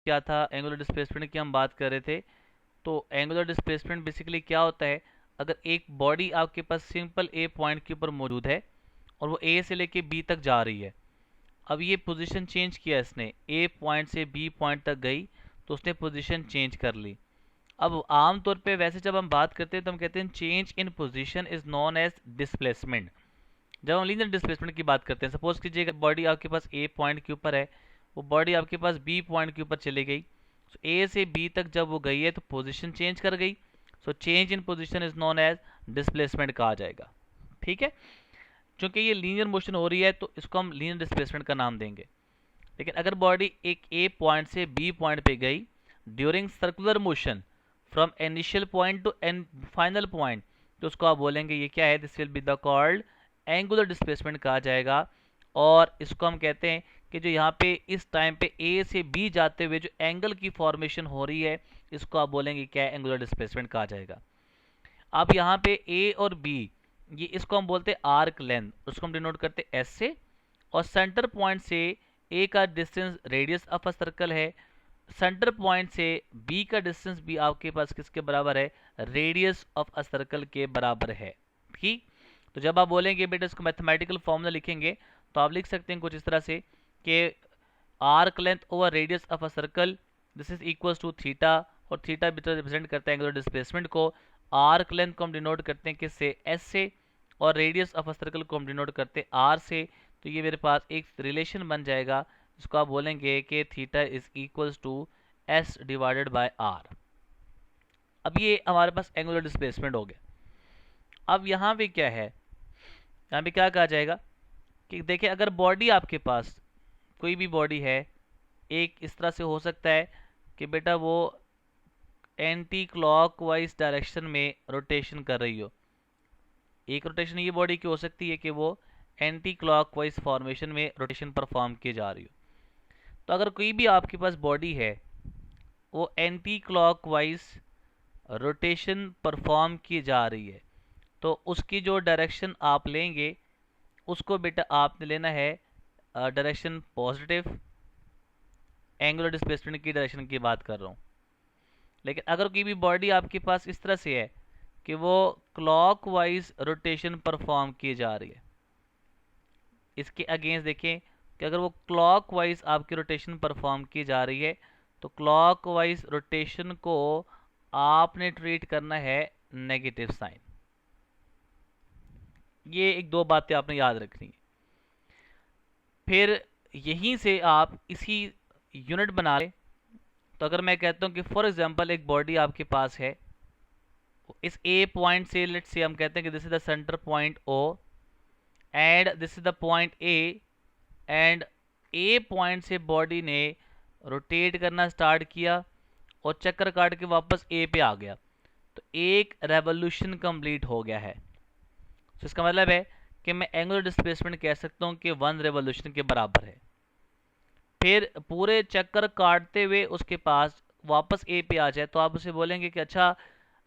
क्या था, angular displacement की हम बात कर रहे थे। तो एंगुलर डिस्प्लेसमेंट बेसिकली क्या होता है, अगर एक बॉडी आपके पास सिंपल ए पॉइंट के ऊपर मौजूद है और वो ए से लेके बी तक जा रही है, अब ये पोजीशन चेंज किया इसने, ए पॉइंट से बी पॉइंट तक गई तो उसने पोजीशन चेंज कर ली। अब आमतौर पे वैसे जब हम बात करते हैं तो हम कहते हैं change in position is known as displacement. जब हम लीनियर डिस्प्लेसमेंट की बात करते हैं, सपोज कीजिए बॉडी आपके पास ए पॉइंट के ऊपर है, वो बॉडी आपके पास बी पॉइंट के ऊपर चली गई, सो ए से बी तक जब वो गई है तो पोजीशन चेंज कर गई, so change in position is known as displacement कहा जाएगा। ठीक है, क्योंकि ये लीनियर मोशन हो रही है तो इसको हम लीनियर डिस्प्लेसमेंट का नाम देंगे। लेकिन अगर बॉडी एक ए पॉइंट से बी पॉइंट पे गई during circular motion from initial point two and final point, तो उसको आप बोलेंगे ये क्या है, this will be the called angular displacement कहा जाएगा। और इसको हम कहते हैं कि जो यहाँ पे इस टाइम पे ए से बी जाते हुए जो एंगल की फॉर्मेशन हो रही है, इसको आप बोलेंगे क्या है, एंगुलर डिस्प्लेसमेंट कहा जाएगा। अब यहाँ पे ए और बी, ये इसको हम बोलते हैं आर्क लेंथ, उसको हम डिनोट करते हैं एस से। और सेंटर पॉइंट से ए का distance radius of a circle है, सेंटर पॉइंट से बी का डिस्टेंस भी आपके पास किसके बराबर है, रेडियस ऑफ अ सर्कल के बराबर है। ठीक, तो जब आप बोलेंगे बेटा इसको मैथमेटिकल फॉर्मूला लिखेंगे तो आप लिख सकते हैं कुछ इस तरह से कि arc length over radius of a circle this is equals to theta, और थीटा भी रिप्रेजेंट करता है एंगुलर डिस्प्लेसमेंट को। आर्क लेंथ को हम डिनोट करते हैं किससे, एस से, और रेडियस ऑफ अ सर्कल को हम डिनोट करते हैं आर से। तो ये मेरे पास एक रिलेशन बन जाएगा जिसको आप बोलेंगे कि theta is equals to S divided by R. अब ये हमारे पास एंगुलर डिस्प्लेसमेंट हो गया। अब यहाँ पे क्या है, यहाँ पे क्या कहा जाएगा कि देखिए अगर बॉडी आपके पास कोई भी बॉडी है, एक इस तरह से हो सकता है कि बेटा वो एंटी क्लॉकवाइज डायरेक्शन में रोटेशन कर रही हो। एक रोटेशन ये बॉडी की हो सकती है कि वो एंटी क्लॉकवाइज फॉर्मेशन में रोटेशन परफॉर्म की जा रही हो। तो अगर कोई भी आपके पास बॉडी है वो एंटी क्लॉकवाइज रोटेशन परफॉर्म की जा रही है, तो उसकी जो डायरेक्शन आप लेंगे उसको बेटा आपने लेना है डायरेक्शन पॉजिटिव, एंगुलर डिस्प्लेसमेंट की डायरेक्शन की बात कर रहा हूँ। लेकिन अगर कोई भी बॉडी आपके पास इस तरह से है कि वो क्लॉकवाइज रोटेशन परफॉर्म की जा रही है, इसके अगेंस्ट देखें कि अगर वो क्लॉकवाइज आपकी रोटेशन परफॉर्म की जा रही है तो क्लॉकवाइज रोटेशन को आपने ट्रीट करना है नेगेटिव साइन। ये एक दो बातें आपने याद रखनी है। फिर यहीं से आप इसी यूनिट बना लें। तो अगर मैं कहता हूं कि फॉर एग्जांपल एक बॉडी आपके पास है, इस ए पॉइंट से लेट्स से हम कहते हैं कि this is the centre point O and this is the point A, and A point से बॉडी ने रोटेट करना स्टार्ट किया और चक्कर काट के वापस ए पे आ गया, तो एक रेवोल्यूशन कंप्लीट हो गया है। तो इसका मतलब है कि मैं एंगुलर डिस्प्लेसमेंट कह सकता हूं कि 1 रेवोल्यूशन के बराबर है। फिर पूरे चक्कर काटते हुए उसके पास वापस ए पे आ जाए तो आप उसे बोलेंगे कि अच्छा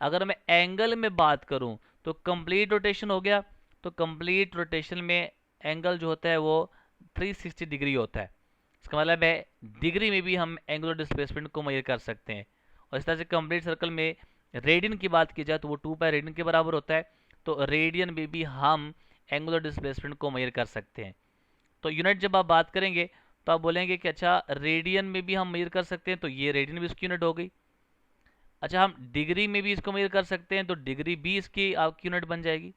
अगर मैं एंगल में बात करूं तो कंप्लीट रोटेशन हो गया। तो कंप्लीट रोटेशन में एंगल जो होता है वो 360 डिग्री होता है। इसका मतलब है डिग्री में भी हम एंगुलर डिस्प्लेसमेंट को मेजर कर सकते हैं। और इस तरह से कंप्लीट सर्कल में रेडियन की बात की जाए तो वो 2 पाई रेडियन के बराबर होता है। तो रेडियन में भी हम एंगुलर डिस्प्लेसमेंट को मेजर कर सकते हैं। तो यूनिट जब आप बात करेंगे तो आप बोलेंगे कि अच्छा रेडियन में भी हम मेजर कर सकते हैं, तो ये रेडियन भी इसकी यूनिट हो गई। अच्छा हम डिग्री में भी इसको मेजर कर सकते हैं तो डिग्री भी इसकी आपकी यूनिट बन जाएगी।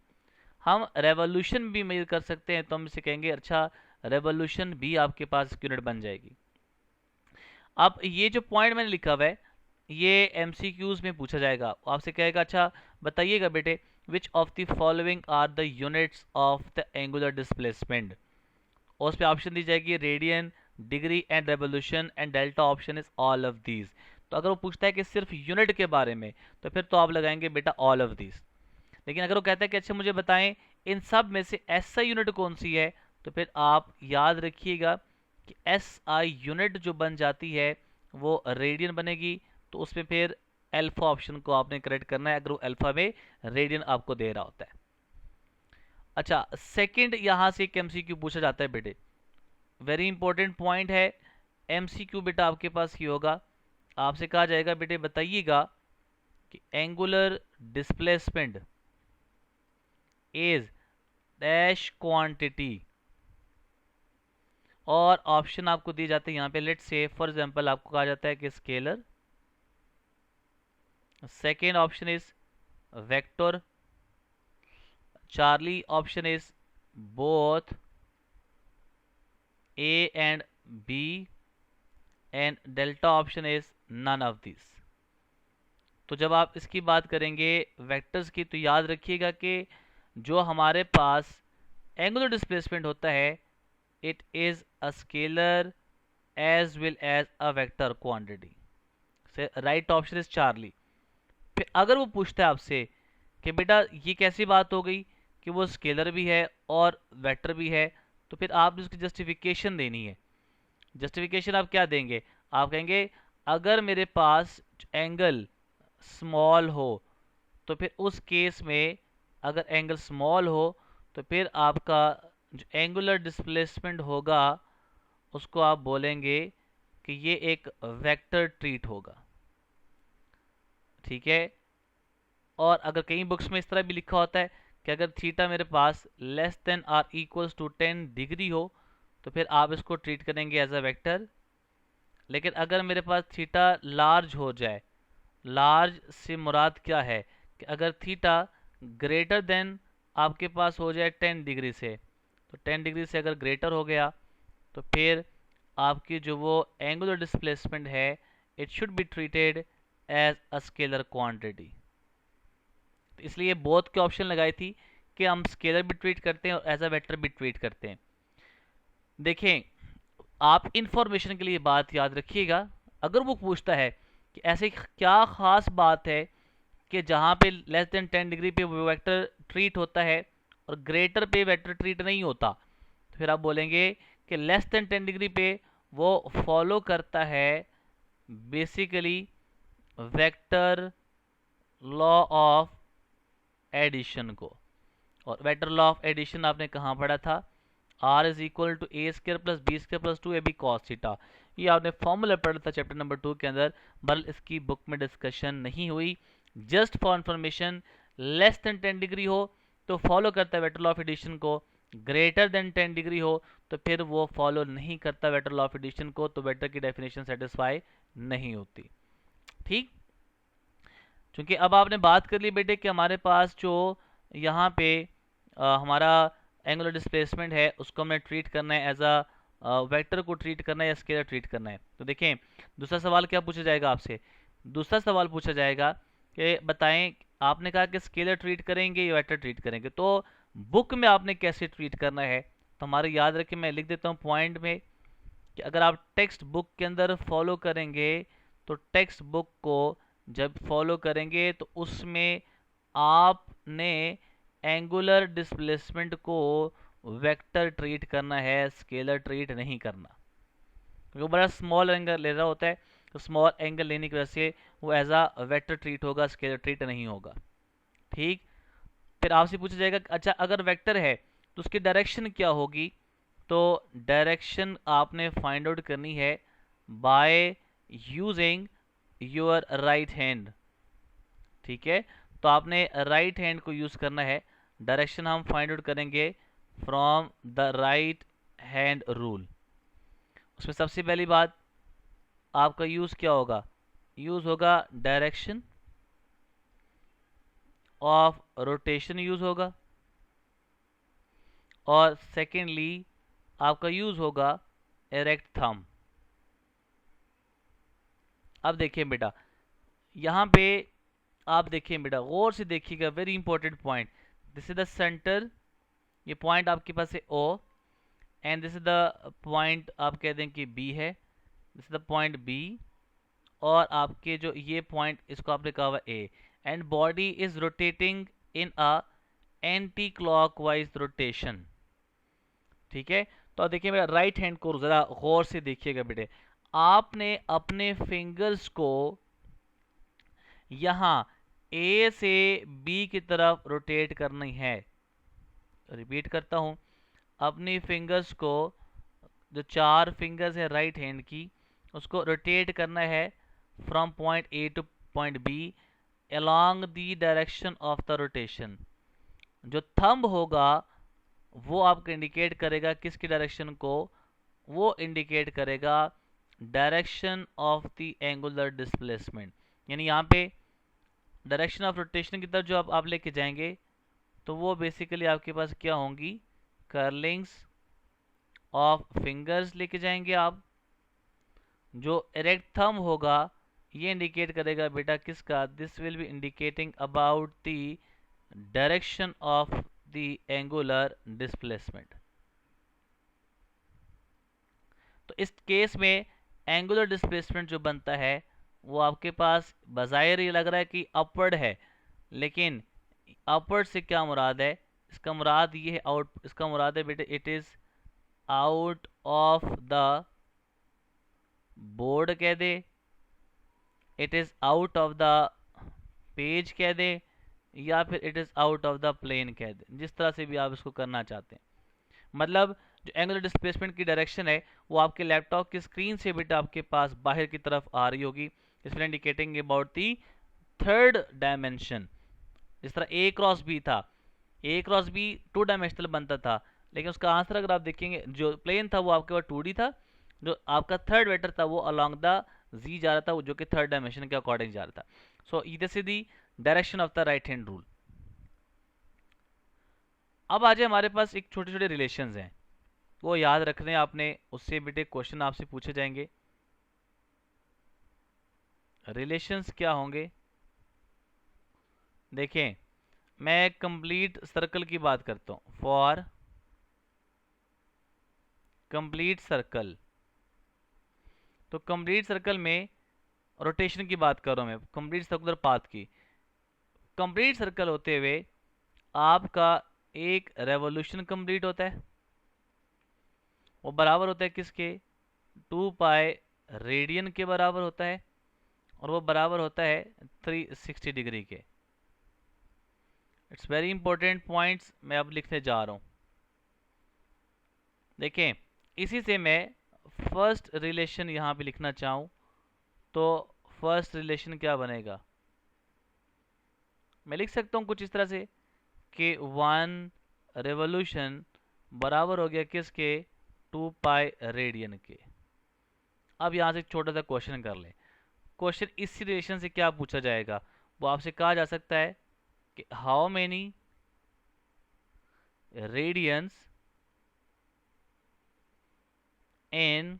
हम रेवोल्यूशन भी मेजर कर सकते हैं तो हम इसे कहेंगे अच्छा रेवोल्यूशन भी आपके पास इसकी यूनिट बन जाएगी। अब ये जो पॉइंट मैंने लिखा हुआ है ये एमसीक्यूज में पूछा जाएगा, आपसे कहेगा अच्छा बताइएगा बेटे which of the following are the units of the angular displacement, और उस पर ऑप्शन दी जाएगी radian, degree and revolution, and delta option is all of these. तो अगर वो पूछता है कि सिर्फ यूनिट के बारे में तो फिर तो आप लगाएंगे बेटा ऑल ऑफ दीज। लेकिन अगर वो कहता है कि अच्छा मुझे बताएं इन सब में से ऐसा यूनिट कौन सी है, तो फिर आप याद रखिएगा कि एस आई यूनिट जो बन जाती है वो रेडियन बनेगी। तो उसमें फिर अल्फा ऑप्शन को आपने करेक्ट करना है अगर वो अल्फा में रेडियन आपको दे रहा होता है। अच्छा सेकंड यहां से एक एमसीक्यू पूछा जाता है बेटे, वेरी इंपॉर्टेंट पॉइंट है। एमसीक्यू बेटा आपके पास ये होगा आपसे कहा जाएगा बेटे बताइएगा कि angular displacement is dash quantity, और ऑप्शन आपको दिए जाते हैं यहाँ पे। लेट्स से फॉर एग्जांपल आपको कहा जाता है कि scalar, second option is vector, Charlie option is both A and B, and delta option is none of this. तो जब आप इसकी बात करेंगे वेक्टर्स की, तो याद रखिएगा कि जो हमारे पास एंगुलर डिस्प्लेसमेंट होता है it is a scalar as well as a vector quantity. So right option is Charlie. फिर अगर वो पूछता है आपसे कि बेटा ये कैसी बात हो गई कि वो स्केलर भी है और वेक्टर भी है, तो फिर आपने उसकी जस्टिफिकेशन देनी है। जस्टिफिकेशन आप क्या देंगे? आप कहेंगे अगर मेरे पास एंगल स्मॉल हो, तो फिर उस केस में अगर एंगल स्मॉल हो तो फिर आपका जो एंगुलर डिस्प्लेसमेंट होगा उसको आप बोलेंगे कि ये एक वेक्टर ट्रीट होगा। ठीक है। और अगर कई बुक्स में इस तरह भी लिखा होता है कि अगर थीटा मेरे पास less than or equals to 10 degree हो तो फिर आप इसको ट्रीट करेंगे एज अ वेक्टर। लेकिन अगर मेरे पास थीटा लार्ज हो जाए, लार्ज से मुराद क्या है कि अगर थीटा ग्रेटर देन आपके पास हो जाए 10 डिग्री से, तो 10 डिग्री से अगर ग्रेटर हो गया तो फिर आपकी जो वो एंगुलर डिस्प्लेसमेंट है it should be treated as a scalar quantity. तो इसलिए बोथ के ऑप्शन लगाई थी कि हम स्केलर भी ट्रीट करते हैं और एज अ वेक्टर भी ट्रीट करते हैं। देखें, आप इंफॉर्मेशन के लिए बात याद रखिएगा, अगर वो पूछता है कि ऐसी क्या खास बात है कि जहाँ पे लेस देन 10 डिग्री पे वो वेक्टर ट्रीट होता है और ग्रेटर पे वेक्टर ट्रीट नहीं होता, तो फिर आप बोलेंगे कि लेस देन 10 डिग्री पे वो फॉलो करता है basically vector law of addition को। और वेक्टर लॉ ऑफ एडिशन आपने कहाँ पढ़ा था? R is equal to A square plus B square plus 2 A B cos theta. ये आपने फॉर्मूला पढ़ा था चैप्टर नंबर 2 के अंदर, बल इसकी बुक में डिस्कशन नहीं हुई। Just for information, less than 10 degree हो तो फॉलो करता है वेक्टर लॉ ऑफ एडिशन को, ग्रेटर देन 10 डिग्री हो तो फिर वो फॉलो नहीं करता वेक्टर लॉ ऑफ एडिशन को, तो वेक्टर की डेफिनेशन सेटिस्फाई नहीं होती। ठीक। क्योंकि अब आपने बात कर ली बेटे कि हमारे पास जो यहाँ पे हमारा एंगुलर डिस्प्लेसमेंट है उसको हमने ट्रीट करना है एज अ वेक्टर को ट्रीट करना है या स्केलर ट्रीट करना है। तो देखें दूसरा सवाल क्या पूछा जाएगा आपसे। दूसरा सवाल पूछा जाएगा कि बताएं, आपने कहा कि स्केलर ट्रीट करेंगे या वेक्टर ट्रीट करेंगे, तो बुक में आपने कैसे ट्रीट करना है। तो हमारे याद रखें, मैं लिख देता हूँ पॉइंट में कि अगर आप टेक्स्ट बुक के अंदर फॉलो करेंगे तो टेक्स्ट बुक को जब फॉलो करेंगे तो उसमें आपने एंगुलर डिस्प्लेसमेंट को वेक्टर ट्रीट करना है, स्केलर ट्रीट नहीं करना। क्योंकि बड़ा स्मॉल एंगल ले रहा होता है तो स्मॉल एंगल लेने की वजह से वो एज अ वेक्टर ट्रीट होगा, स्केलर ट्रीट नहीं होगा। ठीक। फिर आपसे पूछा जाएगा अच्छा अगर वेक्टर है तो उसकी डायरेक्शन क्या होगी। तो डायरेक्शन आपने फाइंड आउट करनी है by using your right hand. ठीक है। तो आपने राइट हैंड को यूज करना है। डायरेक्शन हम फाइंड आउट करेंगे from the right hand rule. उसमें सबसे पहली बात आपका यूज क्या होगा? यूज होगा डायरेक्शन ऑफ रोटेशन यूज होगा, और सेकेंडली आपका यूज होगा इरेक्ट थंब। अब देखिए बेटा, यहाँ पे आप देखिए बेटा, गौर से देखिएगा, very important point. This is the centre, ये पॉइंट आपके पास है O, and this is the point आप कह दें कि बी है, this is the point B, और आपके जो ये पॉइंट इसको आपने कहा हुआ A, and body is rotating in a anti clockwise rotation. ठीक है। तो देखिए मेरा राइट हैंड को जरा गौर से देखिएगा बेटे, आपने अपने फिंगर्स को यहां ए से बी की तरफ रोटेट करनी है। रिपीट करता हूं, अपनी फिंगर्स को, जो 4 फिंगर्स है राइट हैंड की, उसको रोटेट करना है from point A to point B along the direction of the rotation। जो थंब होगा वो आपको इंडिकेट करेगा किसकी डायरेक्शन को, वो इंडिकेट करेगा direction of the angular displacement. यानी यहाँ पे डायरेक्शन ऑफ रोटेशन की तरफ जो आप लेके जाएंगे तो वो बेसिकली आपके पास क्या होंगी, कर्लिंग्स ऑफ फिंगर्स लेके जाएंगे आप। जो इरेक्ट थंब होगा ये इंडिकेट करेगा बेटा किसका, this will be indicating about the direction of the angular displacement. तो इस केस में एंगुलर डिस्प्लेसमेंट जो बनता है वो आपके पास बज़ाहिर ये लग रहा है कि अपवर्ड है, लेकिन अपवर्ड से क्या मुराद है, इसका मुराद ये है आउट, इसका मुराद है बेटे it is out of the board कह दे, it is out of the page कह दे, या फिर it is out of the plane कह दे, जिस तरह से भी आप इसको करना चाहते हैं। मतलब जो एंगुलर डिस्प्लेसमेंट की डायरेक्शन है वो आपके लैपटॉप की स्क्रीन से बेटा आपके पास बाहर की तरफ आ रही होगी, इसमें indicating about the third dimension. जिस तरह ए क्रॉस बी था, ए क्रॉस बी 2 डायमेंशनल बनता था, लेकिन उसका आंसर अगर आप देखेंगे जो प्लेन था वो आपके पास 2D था, जो आपका थर्ड वेक्टर था वो अलॉन्ग द जी जा रहा था, जो कि थर्ड डायमेंशन के अकॉर्डिंग जा रहा था। सो इधर से the direction of the right hand rule. अब आज हमारे पास एक छोटे छोटे रिलेशंस हैं, वो याद रखने आपने, उससे बेटे क्वेश्चन आपसे पूछे जाएंगे। रिलेशंस क्या होंगे, देखें मैं कंप्लीट सर्कल की बात करता हूं, फॉर कंप्लीट सर्कल। तो कंप्लीट सर्कल में रोटेशन की बात कर रहा हूं मैं, कंप्लीट सर्कुलर पाथ की। कंप्लीट सर्कल होते हुए आपका एक रेवोल्यूशन कंप्लीट होता है, वो बराबर होता है किसके, 2 पाई रेडियन के बराबर होता है, और वो बराबर होता है 360 डिग्री के। इट्स वेरी इंपॉर्टेंट पॉइंट्स मैं अब लिखने जा रहा हूं। देखें इसी से मैं फर्स्ट रिलेशन यहां पे लिखना चाहूं तो फर्स्ट रिलेशन क्या बनेगा, मैं लिख सकता हूं कुछ इस तरह से कि 1 रेवोल्यूशन बराबर हो गया किसके, 2 पाई रेडियन के। अब यहां से एक छोटा सा क्वेश्चन कर ले। क्वेश्चन इसी रिलेशन से क्या पूछा जाएगा, वो आपसे कहा जा सकता है कि how many radians in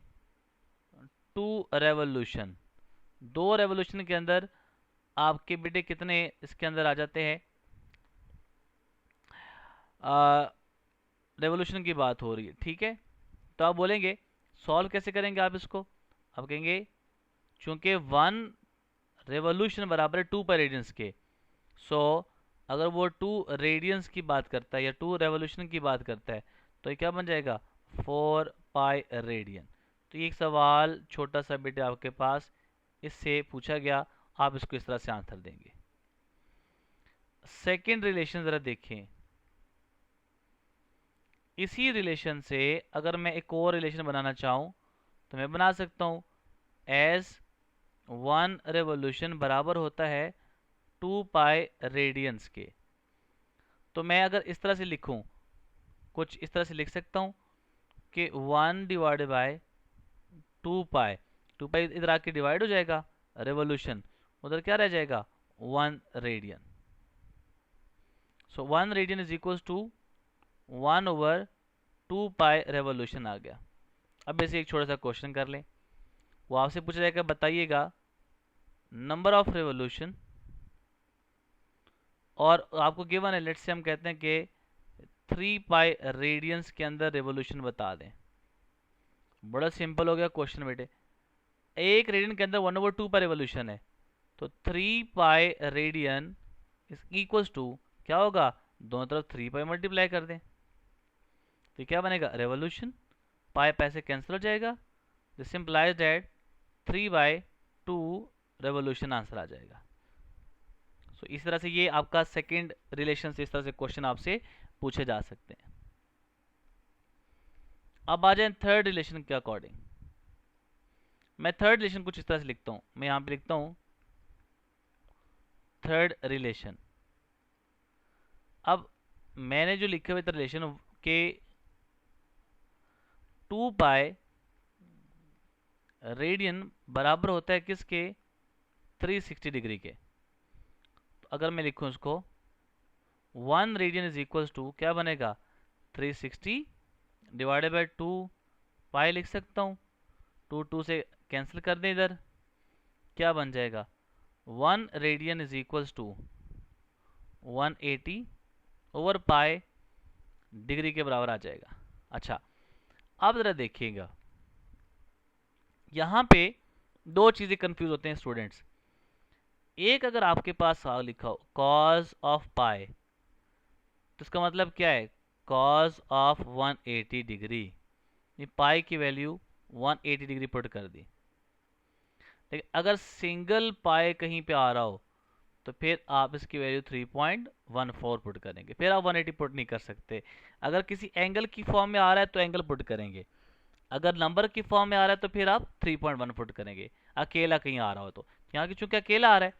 2 revolution, 2 revolution के अंदर आपके बेटे कितने इसके अंदर आ जाते हैं, रेवोल्यूशन की बात हो रही है, ठीक है। तो आप बोलेंगे सॉल्व कैसे करेंगे आप इसको, आप कहेंगे चूंकि 1 रेवोल्यूशन बराबर है 2 पाई रेडियंस के, सो अगर वो 2 रेडियंस की बात करता है या 2 रेवोल्यूशन की बात करता है तो ये क्या बन जाएगा, 4 पाई रेडियन। तो ये एक सवाल छोटा सा बेटे आपके पास इससे पूछा गया, आप इसको इस तरह से आंसर देंगे। सेकेंड रिलेशन जरा देखें, इसी रिलेशन से अगर मैं एक और रिलेशन बनाना चाहूं तो मैं बना सकता हूं, एज 1 रेवोल्यूशन बराबर होता है 2 पाई रेडियंस के। तो मैं अगर इस तरह से लिखूं, कुछ इस तरह से लिख सकता हूं कि 1 डिवाइडेड बाय 2 पाई, 2 पाई इधर आके डिवाइड हो जाएगा, रेवोल्यूशन उधर क्या रह जाएगा, 1 radian. So 1 radian is equal to 1 over 2 pi revolution आ गया। अब ऐसे एक छोटा सा क्वेश्चन कर लें, वो आपसे पूछा जाएगा बताइएगा नंबर ऑफ रेवोल्यूशन, और आपको गिवन है, लेट्स से हम कहते हैं कि 3 पाई रेडियंस के अंदर रेवोल्यूशन बता दें। बड़ा सिंपल हो गया क्वेश्चन बेटे, एक रेडियन के अंदर 1 ओवर 2 पाई रेवोल्यूशन है, तो 3 pi radian is equals to क्या होगा, दोनों तरफ 3 पाई मल्टीप्लाई कर दें तो क्या बनेगा, रेवोल्यूशन, पाई पैसे कैंसिल हो जाएगा, this implies that 3/2 revolution answer आ जाएगा। सो इस तरह से ये आपका सेकंड रिलेशन से इस तरह से क्वेश्चन आपसे पूछे जा सकते हैं। अब आ जाए थर्ड रिलेशन के अकॉर्डिंग। मैं थर्ड रिलेशन कुछ इस तरह से लिखता हूँ, मैं यहाँ पे लिखता हूँ थर्ड रिलेशन। अब मैंने जो लिखे हुए रिलेशन के 2 पाई रेडियन बराबर होता है किसके, 360 डिग्री के। तो अगर मैं लिखूं इसको 1 रेडियन इज इक्वल्स टू क्या बनेगा, 360 डिवाइडेड बाई 2 पाई लिख सकता हूँ। 2 से कैंसिल कर दें इधर, क्या बन जाएगा, 1 radian is equals to 180 over pi degree के बराबर आ जाएगा। अच्छा, अब जरा देखिएगा, यहाँ पे दो चीज़ें कंफ्यूज होते हैं स्टूडेंट्स। एक, अगर आपके पास लिखा हो कॉज ऑफ पाई, तो इसका मतलब क्या है, कॉज ऑफ 180 डिग्री। ये पाई की वैल्यू 180 डिग्री पुट कर दी। लेकिन अगर सिंगल पाई कहीं पे आ रहा हो तो फिर आप इसकी वैल्यू 3.14 पुट करेंगे, फिर आप 180 पुट नहीं कर सकते। अगर किसी एंगल की फॉर्म में आ रहा है तो एंगल पुट करेंगे, अगर नंबर की फॉर्म में आ रहा है तो फिर आप 3.1 पुट करेंगे, अकेला कहीं आ रहा हो तो। यहाँ की चूंकि अकेला आ रहा है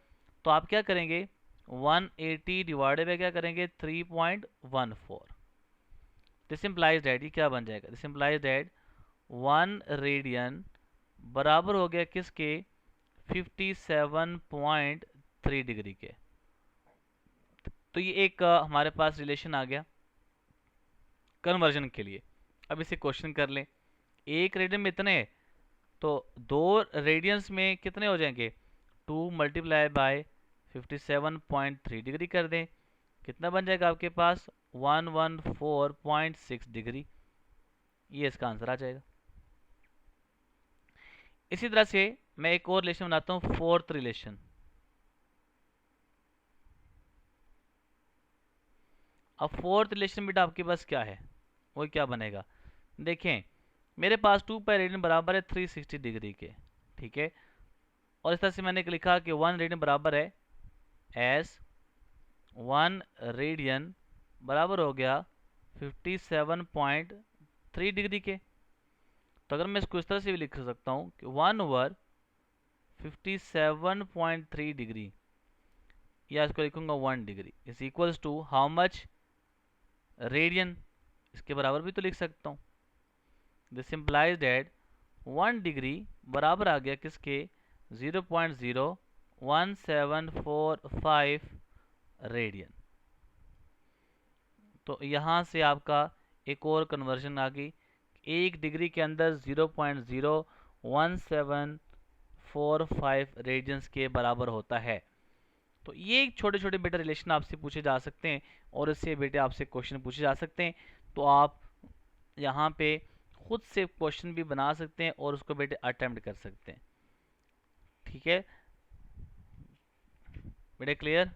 तो आप क्या करेंगे, 180 डिवाइडेड बाय क्या करेंगे, 3.14। दिस इम्प्लाइज दैट, ये क्या बन जाएगा, दिस इम्प्लाइज दैट 1 रेडियन बराबर हो गया किसके, 57.3 डिग्री के। तो ये एक हमारे पास रिलेशन आ गया कन्वर्जन के लिए। अब इसे क्वेश्चन कर लें, एक रेडियन में इतने, तो 2 रेडियंस में कितने हो जाएंगे, 2 मल्टीप्लाई बाय 57.3 डिग्री कर दें, कितना बन जाएगा आपके पास, 114.6 डिग्री। ये इसका आंसर आ जाएगा। इसी तरह से मैं एक और रिलेशन बनाता हूँ, फोर्थ रिलेशन। अब फोर्थ रिलेशन बेटा आपके पास क्या है, वो क्या बनेगा, देखें मेरे पास 2 पाई रेडियन बराबर है 360 डिग्री के, ठीक है। और इस तरह से मैंने लिखा कि 1 रेडियन बराबर है एस 1 रेडियन बराबर हो गया 57.3 डिग्री के। तो अगर मैं इसको इस तरह से भी लिख सकता हूँ कि 1 ओवर 57.3 डिग्री, या इसको लिखूंगा 1 degree is equals to how much radian, इसके बराबर भी तो लिख सकता हूँ। दिस इम्प्लाइज दैट 1 डिग्री बराबर आ गया किसके, 0.0175 रेडियन। तो यहाँ से आपका एक और कन्वर्जन आ गई, 1 डिग्री के अंदर 0.0175 रेडियंस के बराबर होता है। तो ये छोटे छोटे बेटे रिलेशन आपसे पूछे जा सकते हैं और इससे बेटे आपसे क्वेश्चन पूछे जा सकते हैं। तो आप यहाँ पे खुद से क्वेश्चन भी बना सकते हैं और उसको बेटे अटेम्प्ट कर सकते हैं। ठीक है बेटे, क्लियर।